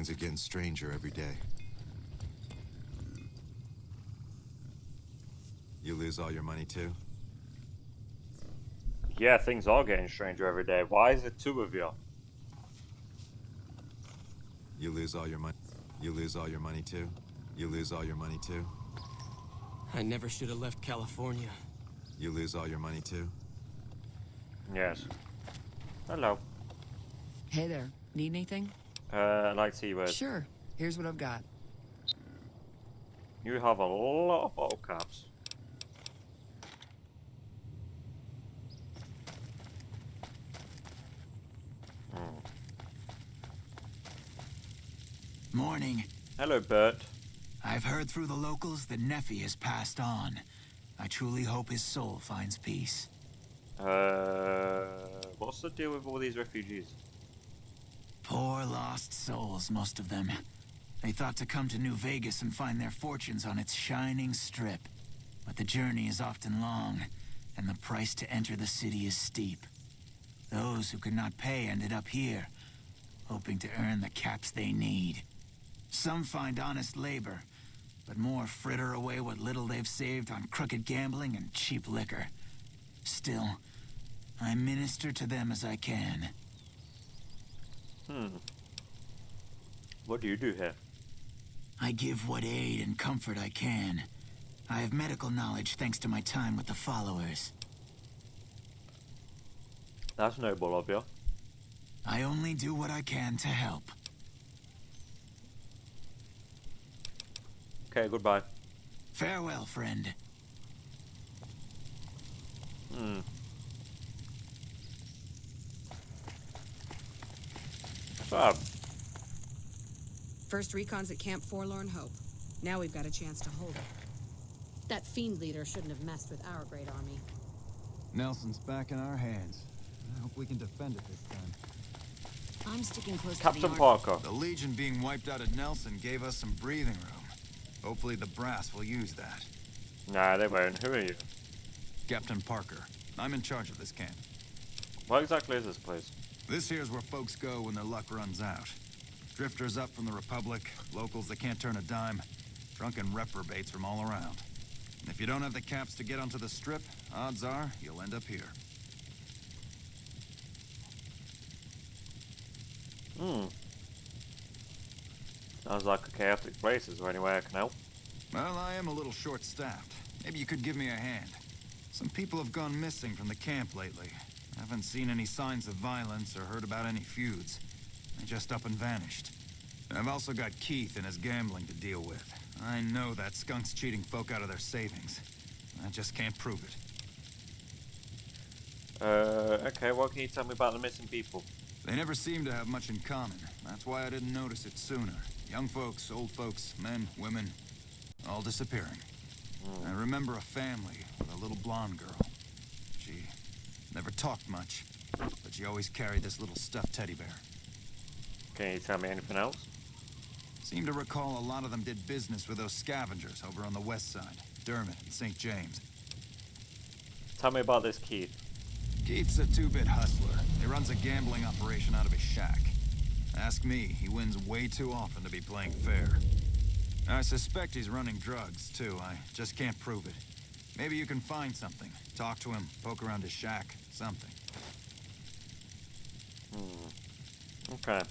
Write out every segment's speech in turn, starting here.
Things are getting stranger every day. You lose all your money too? Yeah, things are getting stranger every day. Why is it two of you? You lose all your money. You lose all your money too? You lose all your money too? I never should have left California. You lose all your money too? Yes. Hello. Hey there. Need anything? I'd like to see words. Sure. Here's what I've got. You have a lot of bottle caps. Morning. Hello, Bert. I've heard through the locals that Nephi has passed on. I truly hope his soul finds peace. What's the deal with all these refugees? Poor lost souls, most of them. They thought to come to New Vegas and find their fortunes on its shining strip. But the journey is often long, and the price to enter the city is steep. Those who could not pay ended up here, hoping to earn the caps they need. Some find honest labor, but more fritter away what little they've saved on crooked gambling and cheap liquor. Still, I minister to them as I can. What do you do here? I give what aid and comfort I can. I have medical knowledge thanks to my time with the followers. That's noble of you. I only do what I can to help. Okay, goodbye. Farewell, friend. Fab. First recon's at Camp Forlorn Hope. Now we've got a chance to hold it. That fiend leader shouldn't have messed with our great army. Nelson's back in our hands. I hope we can defend it this time. I'm sticking close to Captain the Parker. The Legion being wiped out at Nelson gave us some breathing room. Hopefully the brass will use that. Nah, they won't. Who are you? Captain Parker. I'm in charge of this camp. What exactly is this place? This here's where folks go when their luck runs out. Drifters up from the Republic, locals that can't turn a dime, drunken reprobates from all around. And if you don't have the caps to get onto the strip, odds are you'll end up here. Sounds like a chaotic place. Is there any way I can help? Well, I am a little short-staffed. Maybe you could give me a hand. Some people have gone missing from the camp lately. I haven't seen any signs of violence or heard about any feuds. They just up and vanished. I've also got Keith and his gambling to deal with. I know that skunk's cheating folk out of their savings. I just can't prove it. Okay, what can you tell me about the missing people? They never seem to have much in common. That's why I didn't notice it sooner. Young folks, old folks, men, women, all disappearing. I remember a family with a little blonde girl. She never talked much, but she always carried this little stuffed teddy bear. Can you tell me anything else? Seem to recall a lot of them did business with those scavengers over on the west side, Dermot and St. James. Tell me about this Keith. Keith's a two-bit hustler. He runs a gambling operation out of his shack. Ask me, he wins way too often to be playing fair. I suspect he's running drugs, too. I just can't prove it. Maybe you can find something. Talk to him, poke around his shack, something. Okay.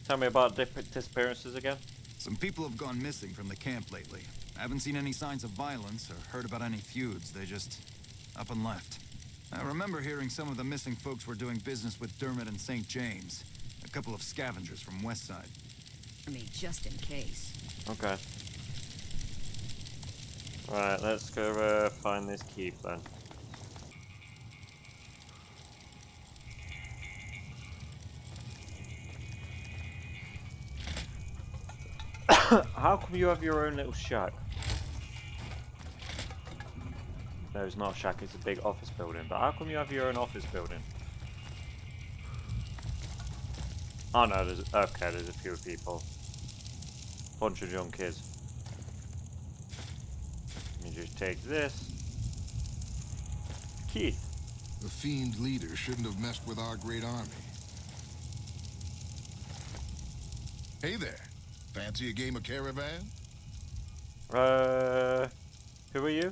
Tell me about different disappearances again. Some people have gone missing from the camp lately. I haven't seen any signs of violence or heard about any feuds. They just up and left. I remember hearing some of the missing folks were doing business with Dermot and St. James. A couple of scavengers from West Side. I mean, just in case. Okay. Right, let's go find this Keith then. How come you have your own little shack? No, it's not a shack, it's a big office building. But how come you have your own office building? Oh no, there's a few people. Bunch of young kids. Let me just take this. Keith. The fiend leader shouldn't have messed with our great army. Hey there. Fancy a game of Caravan? Who are you?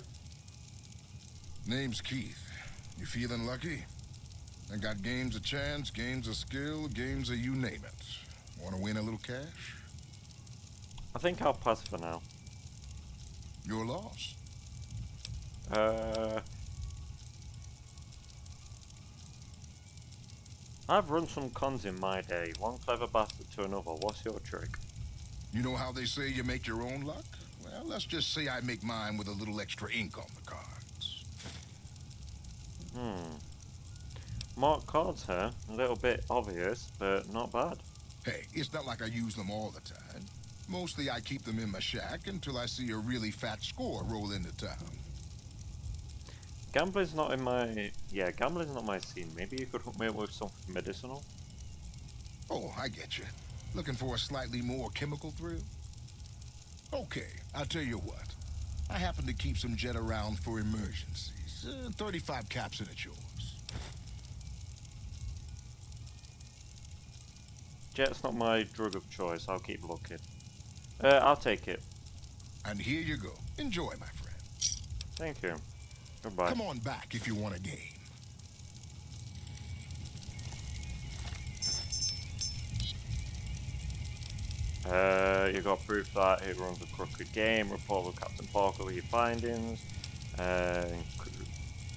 Name's Keith. You feeling lucky? I got games of chance, games of skill, games of you name it. Want to win a little cash? I think I'll pass for now. Your loss. I've run some cons in my day, one clever bastard to another. What's your trick? You know how they say you make your own luck? Well, let's just say I make mine with a little extra ink on the cards. Marked cards here. A little bit obvious, but not bad. Hey, it's not like I use them all the time. Mostly I keep them in my shack until I see a really fat score roll into town. Gambling's not in my... Yeah, gambling's not my scene. Maybe you could hook me up with something medicinal? Oh, I get you. Looking for a slightly more chemical thrill? Okay, I'll tell you what. I happen to keep some jet around for emergencies. 35 caps and it's yours. Jet's not my drug of choice. I'll keep looking. I'll take it. And here you go. Enjoy, my friend. Thank you. Goodbye. Come on back if you want a game. You got proof that it runs a crooked game. Report with Captain Parker with your findings.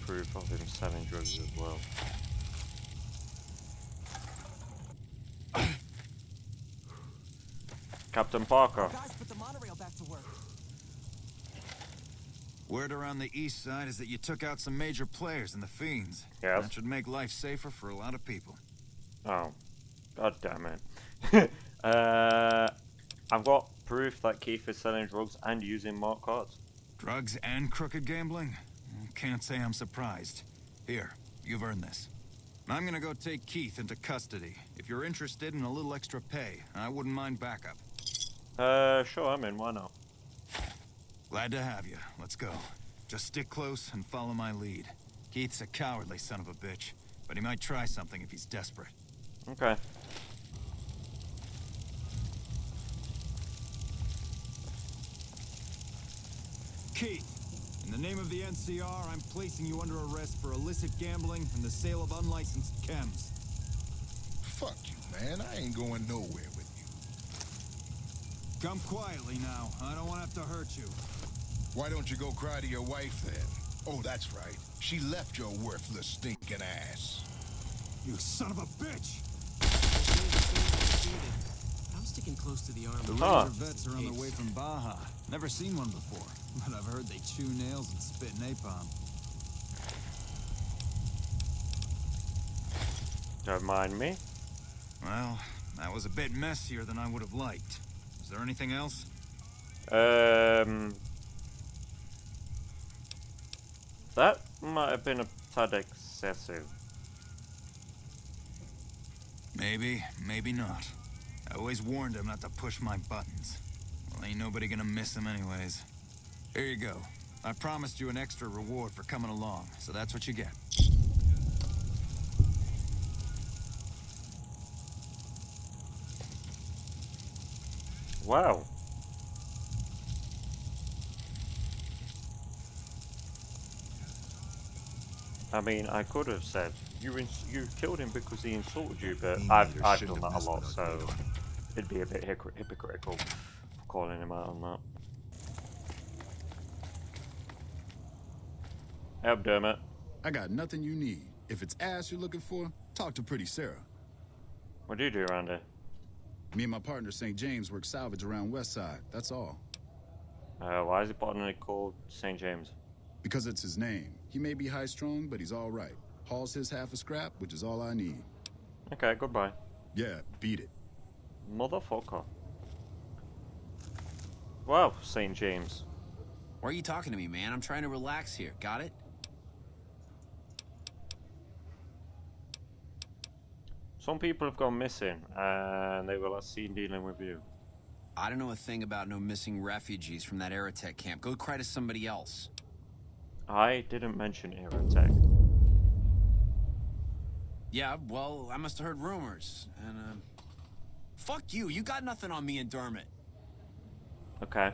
Proof of him selling drugs as well. Captain Parker. Guys, put the monorail back to work. Word around the east side is that you took out some major players in the Fiends. Yes. That should make life safer for a lot of people. Oh. God damn it. I've got proof that Keith is selling drugs and using marked cards. Drugs and crooked gambling? Can't say I'm surprised. Here, you've earned this. I'm gonna go take Keith into custody. If you're interested in a little extra pay, I wouldn't mind backup. Sure, I'm in. Why not? Glad to have you. Let's go. Just stick close and follow my lead. Keith's a cowardly son of a bitch, but he might try something if he's desperate. Okay. Keith, in the name of the NCR, I'm placing you under arrest for illicit gambling and the sale of unlicensed chems. Fuck you, man. I ain't going nowhere with you. Come quietly now. I don't want to have to hurt you. Why don't you go cry to your wife then? Oh, that's right. She left your worthless stinking ass. You son of a bitch! I'm sticking close to the arm. The Ranger vets are on their way from Baja. Never seen one before, but I've heard they chew nails and spit napalm. Don't mind me. Well, that was a bit messier than I would have liked. Is there anything else? That might have been a tad excessive. Maybe, maybe not. I always warned him not to push my buttons. Well, ain't nobody gonna miss him anyways. Here you go. I promised you an extra reward for coming along, so that's what you get. Wow. I mean, I could have said you killed him because he insulted you, but I've done that a lot, so it'd be a bit hypocritical for calling him out on that. Help, Dermot. I got nothing you need. If it's ass you're looking for, talk to Pretty Sarah. What do you do around here? Me and my partner St. James work salvage around West Side, that's all. Why is he partner called St. James? Because it's his name. He may be high-strung, but he's all right. Hauls his half a scrap, which is all I need. Okay, goodbye. Yeah, beat it. Motherfucker. Wow, St. James. Why are you talking to me, man? I'm trying to relax here. Got it? Some people have gone missing, and they were last seen dealing with you. I don't know a thing about no missing refugees from that Aerotech camp. Go cry to somebody else. I didn't mention Aerotech. Yeah, well, I must have heard rumors. And, fuck you. You got nothing on me and Dermot. Okay.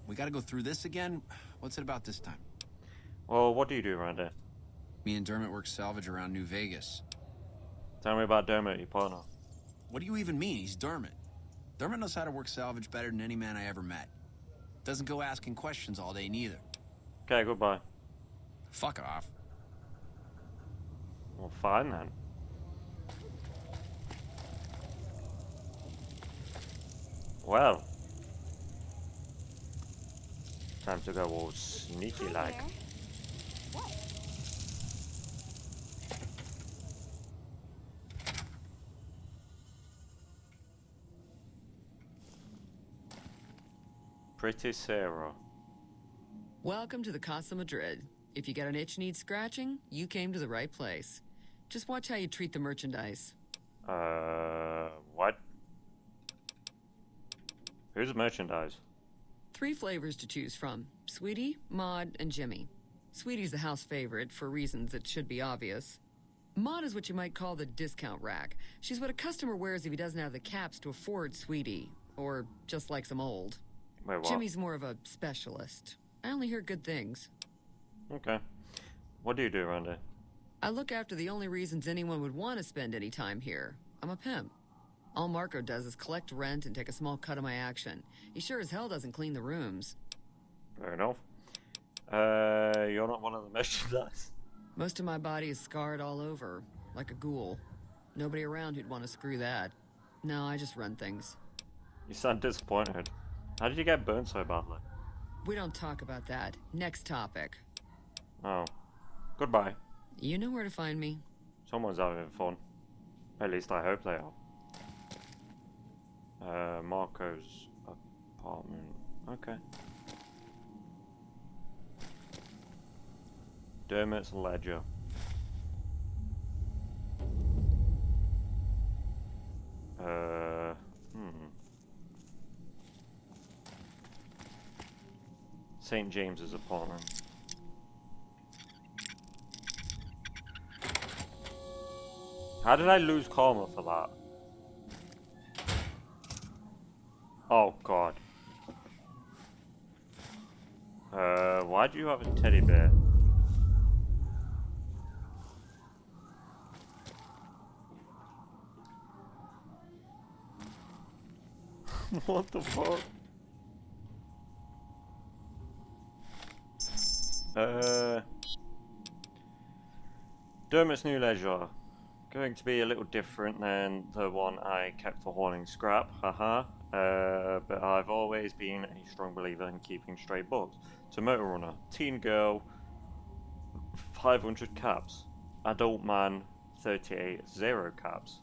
We gotta go through this again? What's it about this time? Well, what do you do around here? Me and Dermot work salvage around New Vegas. Tell me about Dermot, your partner. What do you even mean? He's Dermot. Dermot knows how to work salvage better than any man I ever met. Doesn't go asking questions all day neither. Okay, goodbye. Fuck off. Well, fine then. Well. Time to go all sneaky like. Pretty Sarah. Welcome to the Casa Madrid. If you got an itch needs scratching, you came to the right place. Just watch how you treat the merchandise. What? Who's merchandise? 3 flavors to choose from: Sweetie, Maud, and Jimmy. Sweetie's the house favorite for reasons that should be obvious. Maud is what you might call the discount rack. She's what a customer wears if he doesn't have the caps to afford Sweetie, or just likes them old. Wait, what? Jimmy's more of a specialist. I only hear good things. Okay. What do you do around here? I look after the only reasons anyone would want to spend any time here. I'm a pimp. All Marco does is collect rent and take a small cut of my action. He sure as hell doesn't clean the rooms. Fair enough. You're not one of the merchandise. Most of my body is scarred all over, like a ghoul. Nobody around who'd want to screw that. No, I just run things. You sound disappointed. How did you get burned so badly? We don't talk about that. Next topic. Oh. Goodbye. You know where to find me. Someone's having fun. At least I hope they are. Marco's apartment. Okay. Dermot's ledger. St. James's apartment. How did I lose karma for that? Oh god. Why do you have a teddy bear? What the fuck? Dermot's new leisure. Going to be a little different than the one I kept for hauling scrap, haha. But I've always been a strong believer in keeping stray bugs. So motor runner, teen girl, 500 caps. Adult man, 38, 0 caps.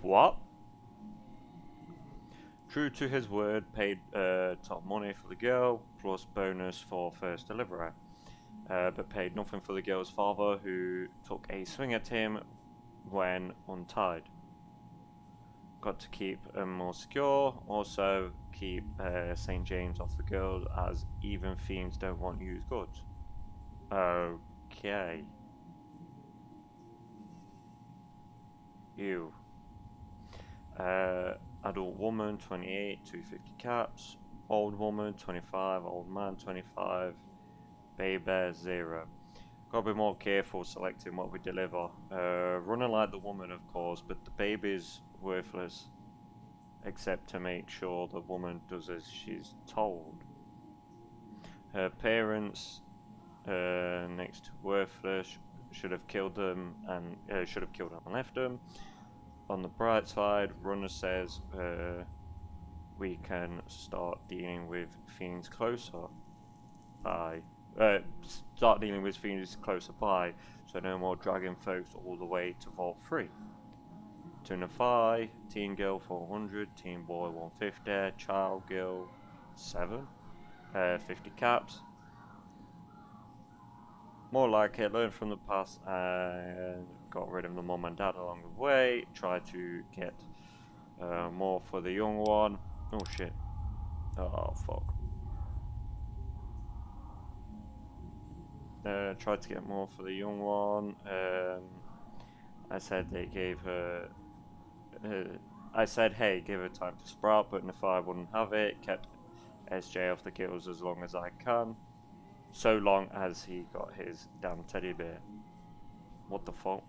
What? True to his word, paid top money for the girl, plus bonus for first delivery. But paid nothing for the girl's father, who took a swing at him when untied. Got to keep him more secure, also keep St. James off the girl, as even fiends don't want used goods. Okay. Ew. Adult woman, 28, 250 caps. Old woman, 25. Old man, 25. Baby, 0. Gotta be more careful selecting what we deliver. Running like the woman, of course, but the baby's worthless. Except to make sure the woman does as she's told. Her parents, next to worthless, should have killed them and left them. On the bright side, Runner says we can start dealing with fiends closer by. Start dealing with fiends closer by, so no more dragging folks all the way to Vault 3. Tuna Phi, Teen Girl 400, Teen Boy 150, Child Girl 7, 50 caps. More like it, learn from the past and got rid of the mom and dad along the way. Try to get more for the young one. Oh shit. Oh fuck. Tried to get more for the young one. I said they gave her I said, hey, give it time to sprout, but Nefai wouldn't have it. Kept SJ off the kills as long as I can. So long as he got his damn teddy bear. What the fuck?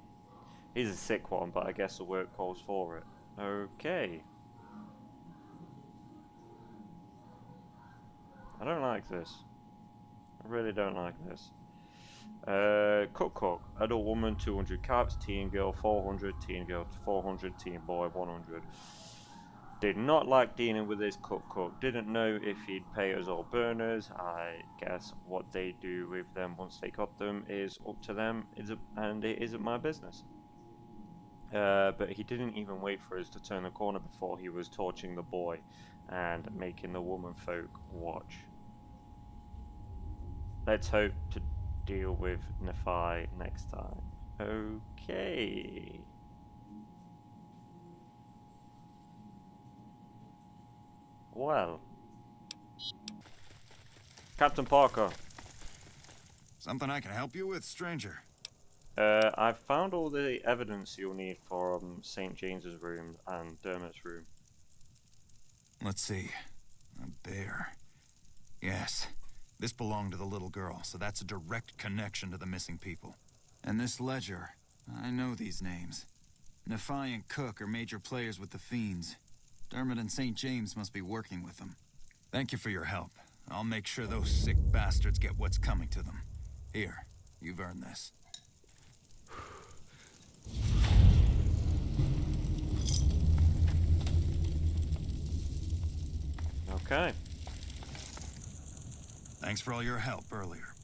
He's a sick one, but I guess the work calls for it. Okay. I don't like this. I really don't like this. Cook. Adult woman, 200 caps. Teen girl, 400. Teen girl, 400. Teen boy, 100. Did not like dealing with this cook. Didn't know if he'd pay us or burn us. I guess what they do with them once they got them is up to them, and it isn't my business. But he didn't even wait for us to turn the corner before he was torching the boy and making the woman folk watch. Let's hope to deal with Nefai next time. Okay. Well. Captain Parker. Something I can help you with, stranger? I've found all the evidence you'll need from St. James's room and Dermot's room. Let's see. A bear. Yes. This belonged to the little girl, so that's a direct connection to the missing people. And this ledger, I know these names. Nefai and Cook are major players with the Fiends. Dermot and St. James must be working with them. Thank you for your help. I'll make sure those sick bastards get what's coming to them. Here, you've earned this. Okay. Thanks for all your help earlier.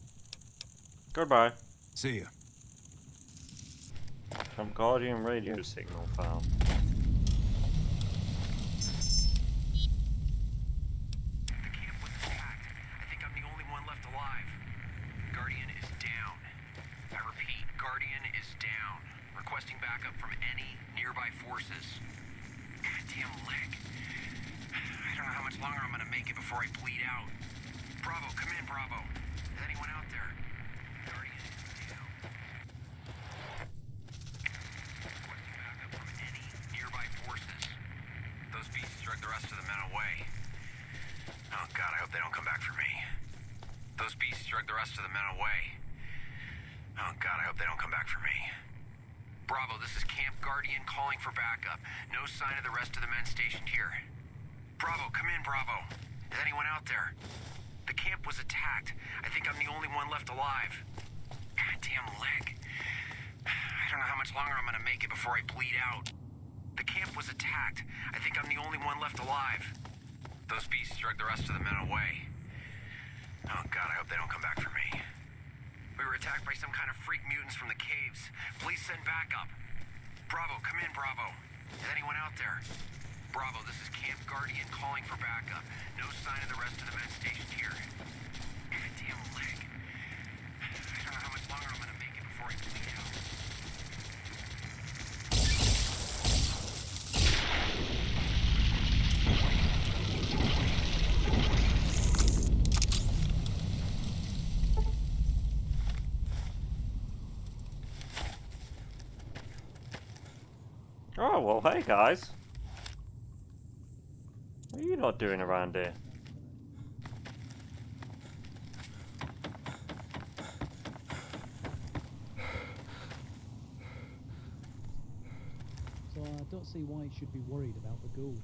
Goodbye. See ya. Some Guardian radio signal found. The camp was attacked. I think I'm the only one left alive. Guardian is down. I repeat, Guardian is down. Requesting backup from any nearby forces. Goddamn leg. I don't know how much longer I'm gonna make it before I bleed out. Bravo, come in, Bravo. Is anyone out there? Guardian is down. Requesting backup from any nearby forces. Those beasts dragged the rest of the men away. Oh God, I hope they don't come back for me. Those beasts dragged the rest of the men away. Oh God, I hope they don't come back for me. Bravo, this is Camp Guardian calling for backup. No sign of the rest of the men stationed here. Bravo, come in, Bravo. Is anyone out there? The camp was attacked. I think I'm the only one left alive. Goddamn leg. I don't know how much longer I'm gonna make it before I bleed out. The camp was attacked. I think I'm the only one left alive. Those beasts dragged the rest of the men away. Oh God, I hope they don't come back for me. We were attacked by some kind of freak mutants from the caves. Please send backup. Bravo, come in, Bravo. Is anyone out there? Bravo, this is Camp Guardian calling for backup. No sign of the rest of the men stationed here. Goddamn leg. I don't know how much longer I'm gonna make it before I bleed out. Oh, well, hey guys. What are you not doing around here? So I don't see why you should be worried about the ghoul.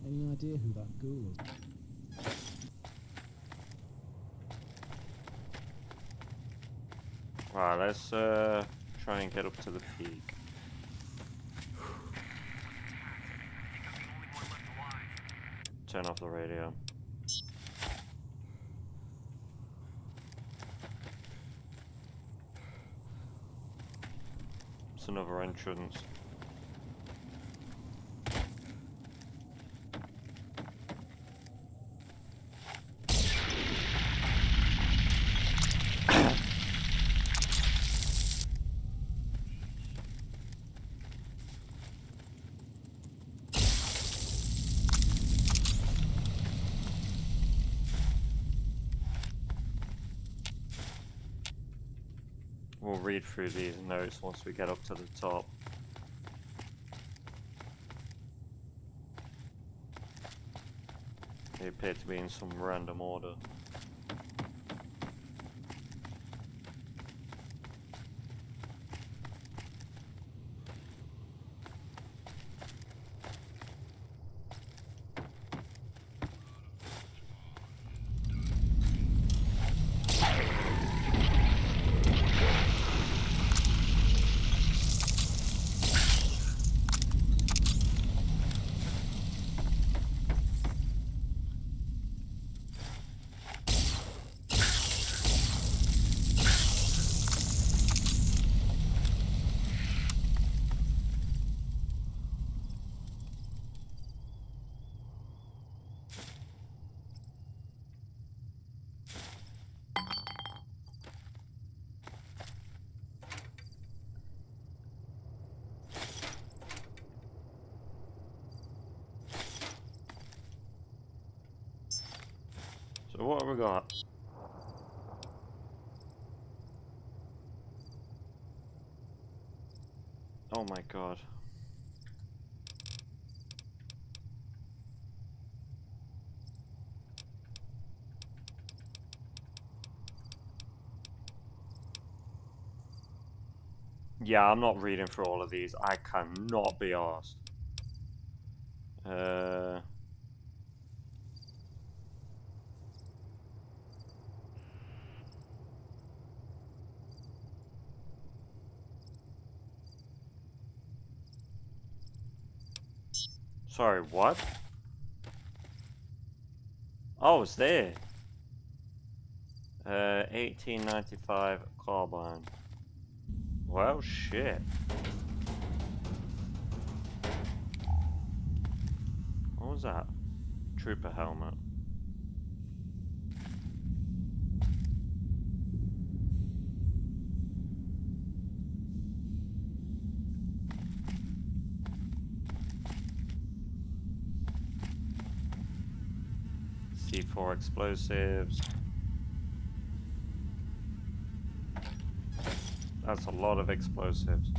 Any idea who that ghoul is? Right, let's try and get up to the peak. Turn off the radio. It's another entrance. We'll read through these notes once we get up to the top. They appear to be in some random order. So what have we got? Oh my god. Yeah, I'm not reading through all of these. I cannot be arsed. Sorry, what? Oh, it's there. 1895 carbine. Well, shit. What was that? Trooper helmet. C4 explosives. That's a lot of explosives.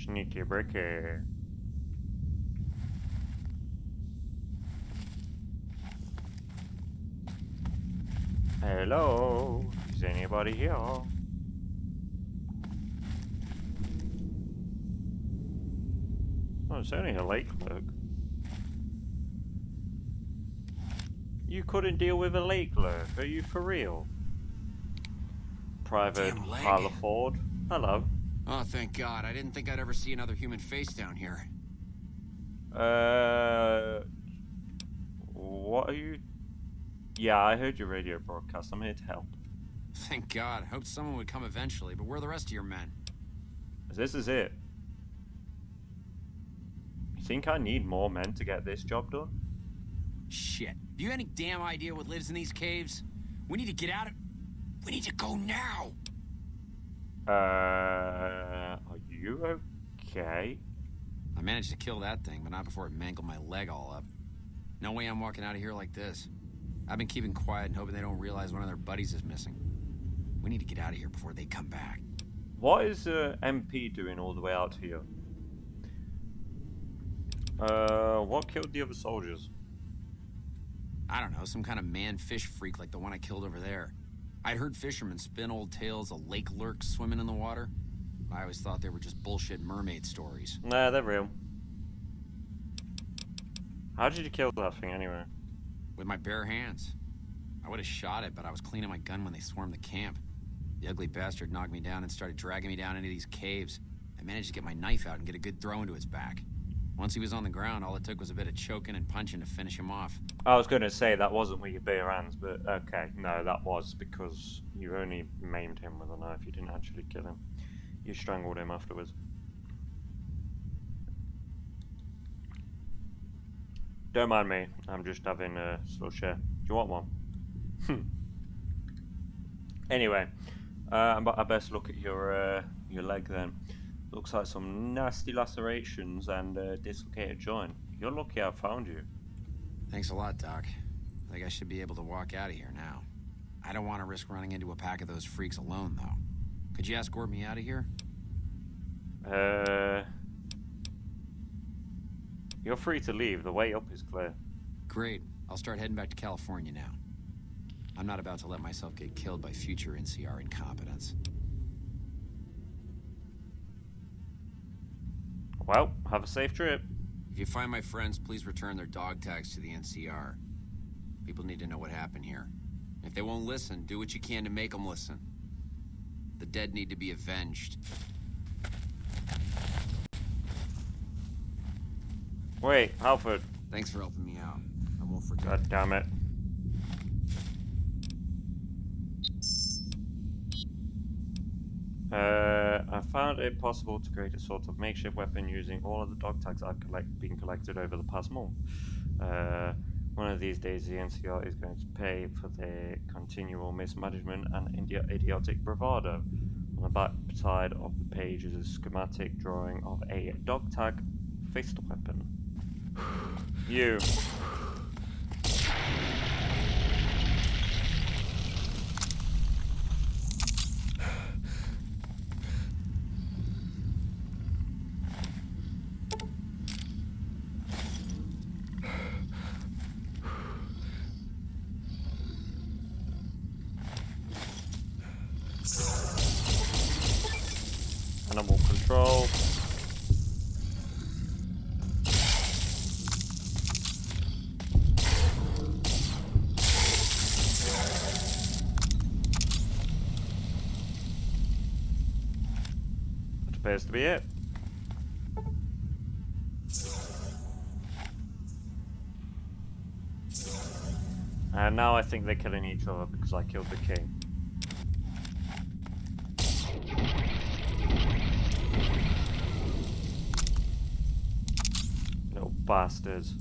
Sneaky bricky. Hello? Is anybody here? Oh, it's only a lake clerk. You couldn't deal with a lake clerk? Are you for real? Private Harleford. Hello. Oh, thank God. I didn't think I'd ever see another human face down here. What are you... Yeah, I heard your radio broadcast. I'm here to help. Thank God. Hoped someone would come eventually, but where are the rest of your men? This is it. You think I need more men to get this job done? Shit. Do you have any damn idea what lives in these caves? We need to get out of... We need to go now! Are you okay? I managed to kill that thing, but not before it mangled my leg all up. No way I'm walking out of here like this. I've been keeping quiet and hoping they don't realize one of their buddies is missing. We need to get out of here before they come back. What is MP doing all the way out here? What killed the other soldiers? I don't know, some kind of man-fish freak like the one I killed over there. I'd heard fishermen spin old tales of lake lurks swimming in the water. I always thought they were just bullshit mermaid stories. Nah, they're real. How did you kill that thing anyway? With my bare hands. I would have shot it, but I was cleaning my gun when they swarmed the camp. The ugly bastard knocked me down and started dragging me down into these caves. I managed to get my knife out and get a good throw into his back. Once he was on the ground, all it took was a bit of choking and punching to finish him off. I was going to say that wasn't with your bare hands, but okay. No, that was because you only maimed him with a knife. You didn't actually kill him. You strangled him afterwards. Don't mind me. I'm just having a slow share. Do you want one? Anyway, I best look at your leg then. Looks like some nasty lacerations and a dislocated joint. You're lucky I found you. Thanks a lot, Doc. I think I should be able to walk out of here now. I don't want to risk running into a pack of those freaks alone, though. Could you escort me out of here? You're free to leave. The way up is clear. Great. I'll start heading back to California now. I'm not about to let myself get killed by future NCR incompetence. Well, have a safe trip. If you find my friends, please return their dog tags to the NCR. People need to know what happened here. If they won't listen, do what you can to make them listen. The dead need to be avenged. Wait, Halford. Thanks for helping me out. I won't forget. God damn it. I found it possible to create a sort of makeshift weapon using all of the dog tags I've been collected over the past month. One of these days, the NCR is going to pay for their continual mismanagement and idiotic bravado. On the back side of the page is a schematic drawing of a dog tag fist weapon. You. Animal control. That appears to be it. And now I think they're killing each other because I killed the king. Little bastards.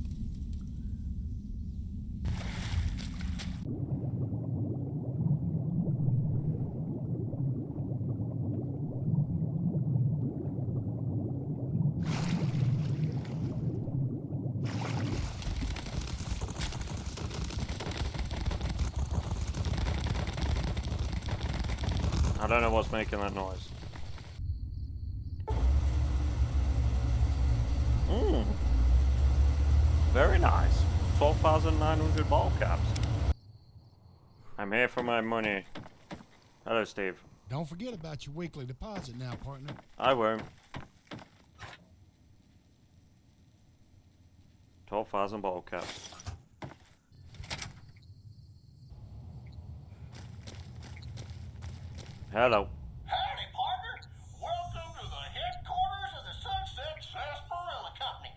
I don't know what's making that noise. Very nice. 12,900 ball caps. I'm here for my money. Hello, Steve. Don't forget about your weekly deposit now, partner. I won't. 12,000 ball caps. Hello. Howdy, partner. Welcome to the headquarters of the Sunset Sarsaparilla Company.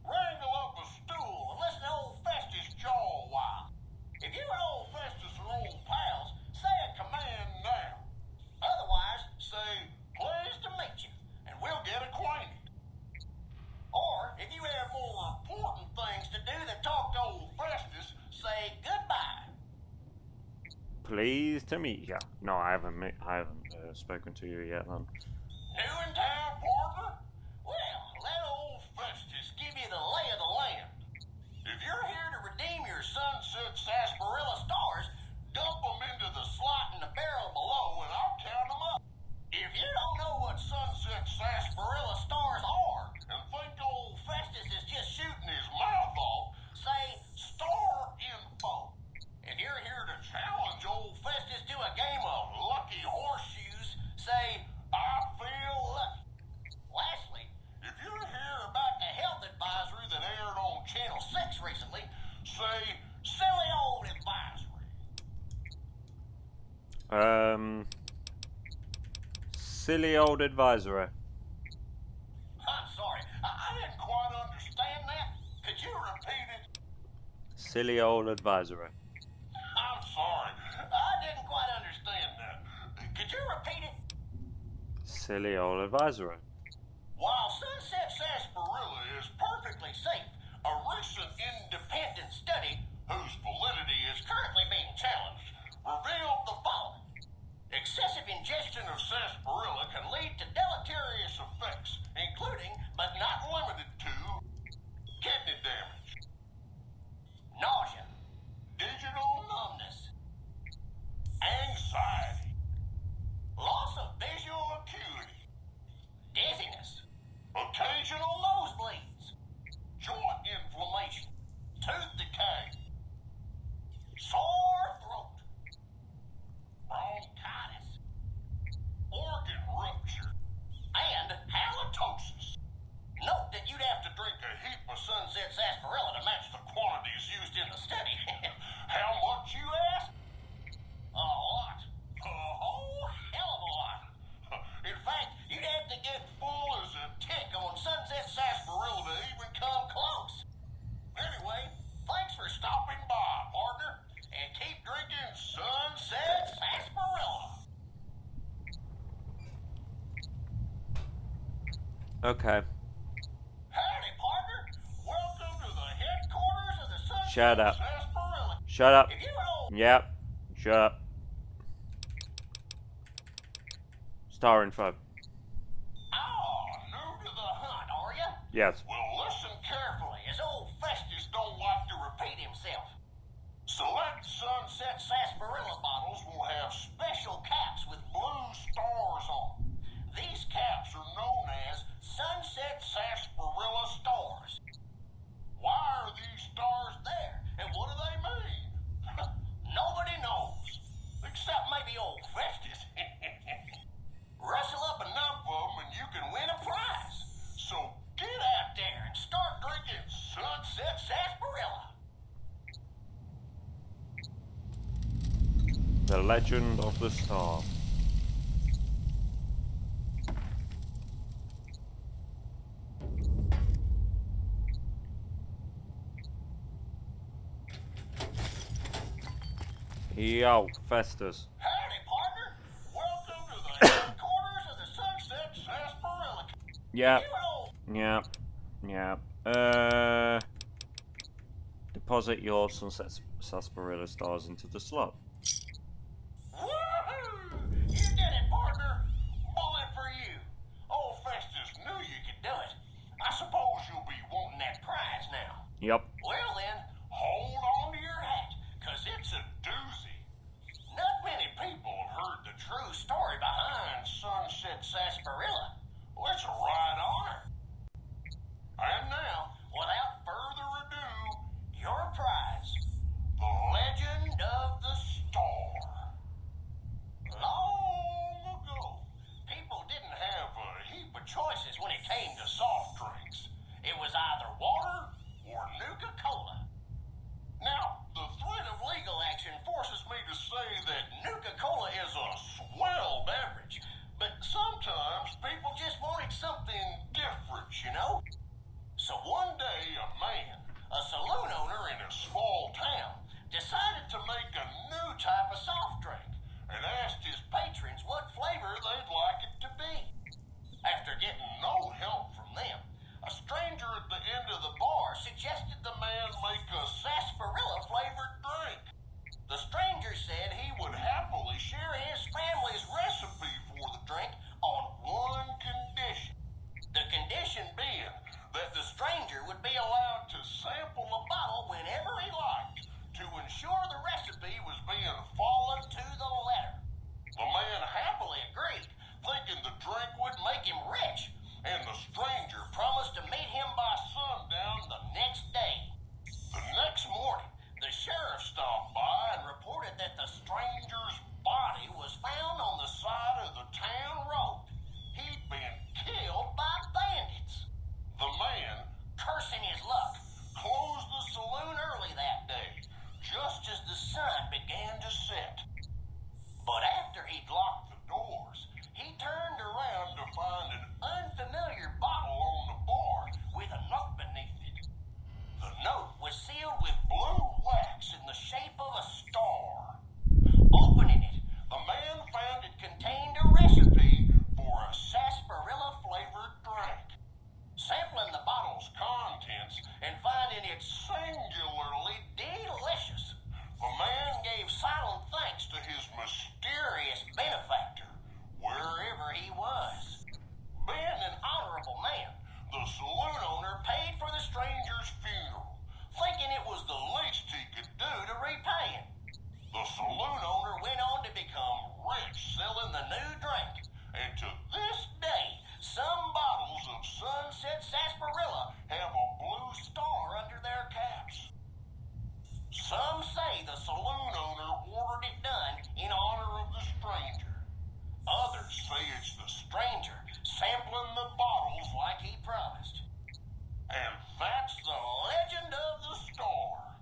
Wrangle up a stool and listen to old Festus jaw a while. If you and old Festus are old pals, say a command now. Otherwise, say, pleased to meet you, and we'll get acquainted. Or, if you have more important things to do than talk to old Festus, say goodbye. Pleased to meet you. No, I haven't spoken to you yet, then. New in town, partner? Well, let old Festus give you the lay of the land. If you're here to redeem your Sunset Sarsaparilla Stars, dump them into the slot in the barrel below and I'll count them up. If you don't know what Sunset Sarsaparilla Stars are and think old Festus is just shooting his mouth off, say Star Info. If you're here to challenge old Festus to a game of lucky horseshoes, say, I feel lucky. Lastly, if you're here about the health advisory that aired on Channel 6 recently, say, silly old advisory. Silly old advisory. I'm sorry, I didn't quite understand that. Could you repeat it? Silly old advisory. I'm sorry, I didn't quite understand that. Could you repeat it? Silly old advisory. While Sunset Sarsaparilla is perfectly safe, a recent independent study, whose validity is currently being challenged, revealed the following. Excessive ingestion of sarsaparilla can lead to deleterious effects, including, but not limited to, kidney damage, nausea, digital numbness, Okay. Howdy, partner. Welcome to the headquarters of the Sunset Shut up. Sarsaparilla. Shut up. If you don't... Yep. Shut up. Star info. Oh, new to the hunt, are you? Yes. Well, listen carefully, as old Festus don't like to repeat himself. Select Sunset Sarsaparilla bottles will have special caps with blue stars on them. These caps are known as Sunset Sarsaparilla Stars. Why are these stars there, and what do they mean? Nobody knows, except maybe old Festus. Rustle up enough of them and you can win a prize. So get out there and start drinking Sunset Sarsaparilla. The Legend of the Star. Yo, Festus. Howdy, partner. Welcome to the headquarters of the Sunset Sarsaparilla. Yep. Deposit your Sunset Sarsaparilla stars into the slot. Woohoo! You did it, partner. Bullet for you. Old Festus knew you could do it. I suppose you'll be wanting that prize now. Yep. Well then, hold on to your hat, 'cause it's a doozy. Not many people have heard the true story behind Sunset Sarsaparilla. Well, it's a right honor. And now, without further ado, your prize, the Legend of the Star. Long ago, people didn't have a heap of choices when it came to soft drinks. It was either water or Nuka-Cola. Now, the threat of legal action forces me to say that Nuka-Cola is a swell beverage, but sometimes people just wanted something different, you know? So one day, a man, a saloon owner in a small town, decided to make a new type of soft drink and asked his patrons what flavor they'd like it to be. After getting no help from them, a stranger at the end of the bar suggested the man make a sarsaparilla-flavored drink. The stranger said he would happily share his family's recipe for the drink on one condition. The condition being that the stranger would be allowed to sample a bottle whenever he liked to ensure the recipe was being followed to the letter. The man happily agreed, thinking the drink would make him rich, and the stranger promised to meet him by sundown the next day. The next morning, the sheriff stopped by and reported that the stranger's body was found on the side of the town road. He'd been killed by bandits. The man, cursing his luck, closed the saloon early that day, just as the sun began to set. But after he'd locked the doors, he turned around to find an unfamiliar bottle on the bar with a note beneath it. The note was sealed with blue wax in the shape of a star. Opening it, the man found it contained a recipe for a sarsaparilla-flavored drink. Sampling the bottle's contents and finding it singularly delicious, the man gave silent thanks to his mysterious benefactor, wherever he was. Being an honorable man, the saloon owner paid for the stranger's funeral, thinking it was the least he could do to repay him. The saloon owner went on to become rich selling the new drink, and to this day, some bottles of Sunset Sarsaparilla have a blue star under their caps. Some say the saloon owner ordered it done in honor of the stranger. Others say it's the stranger sampling the bottles like he promised. And that's the legend of the star.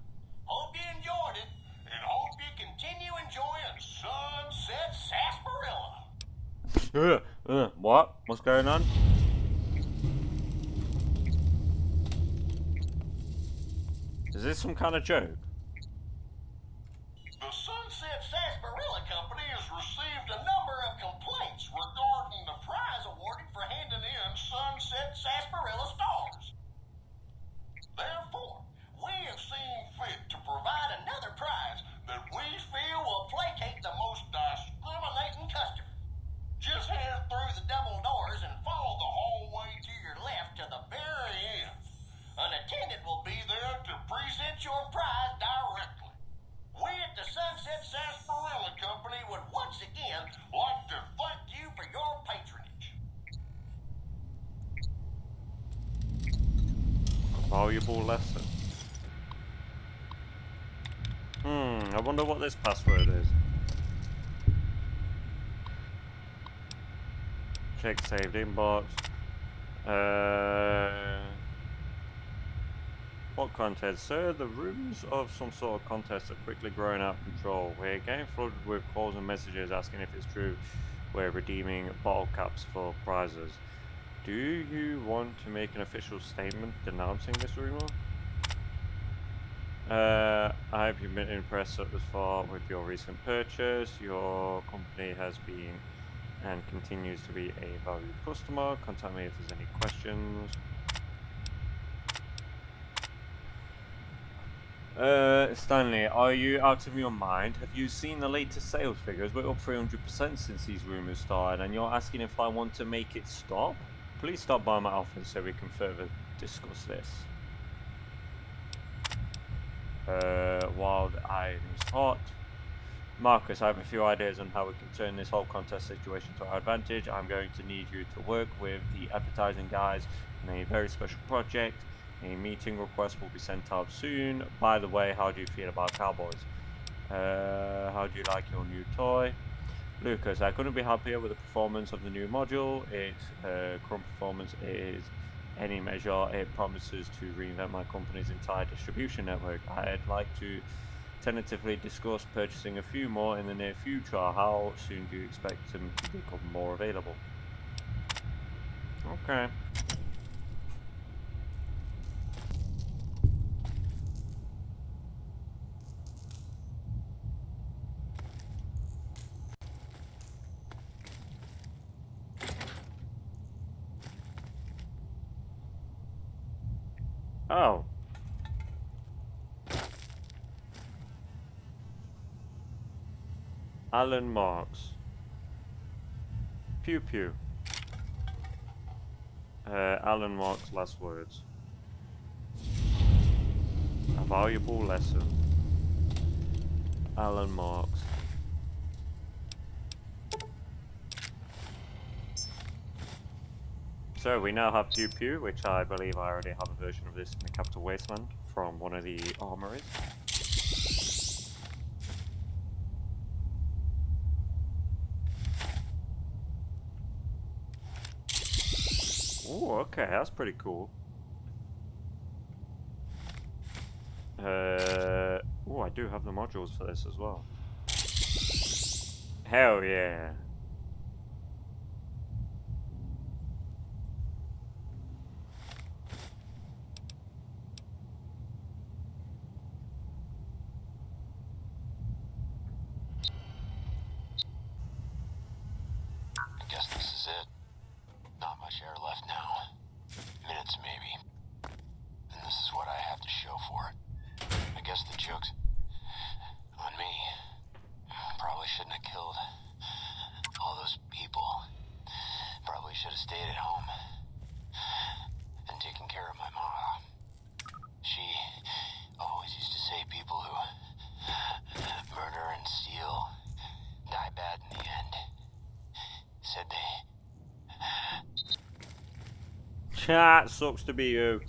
Hope you enjoyed it, and hope you continue enjoying Sunset Sarsaparilla. What? What's going on? Is this some kind of joke? The Sunset Sarsaparilla Company has received a number of complaints regarding the prize awarded for handing in Sunset Valuable lesson. I wonder what this password is. Check saved inbox. What contest? Sir, the rumors of some sort of contest are quickly growing out of control. We're getting flooded with calls and messages asking if it's true we're redeeming bottle caps for prizes. Do you want to make an official statement denouncing this rumor? I hope you've been impressed thus far with your recent purchase. Your company has been and continues to be a valued customer. Contact me if there's any questions. Stanley, are you out of your mind? Have you seen the latest sales figures? We're up 300% since these rumors started, and you're asking if I want to make it stop? Please stop by my office so we can further discuss this. Wild iron is hot. Marcus, I have a few ideas on how we can turn this whole contest situation to our advantage. I'm going to need you to work with the advertising guys on a very special project. A meeting request will be sent out soon. By the way, how do you feel about cowboys? How do you like your new toy? Lucas, I couldn't be happier with the performance of the new module. Its current performance is any measure. It promises to reinvent my company's entire distribution network. I'd like to tentatively discuss purchasing a few more in the near future. How soon do you expect them to become more available? Okay. Oh. Alan Marks. Pew pew. Alan Marks' last words. A valuable lesson. Alan Marks. So we now have Pew Pew, which I believe I already have a version of this in the Capital Wasteland from one of the armories. Oh, okay, that's pretty cool. Oh, I do have the modules for this as well. Hell yeah. I guess this is it. Not much air left now. Minutes, maybe. And this is what I have to show for it. I guess the joke's on me. Probably shouldn't have killed all those people. Probably should have stayed at home and taken care of my mom. She always used to say people who murder and steal die bad in the end. Said they... Chat, sucks to be you.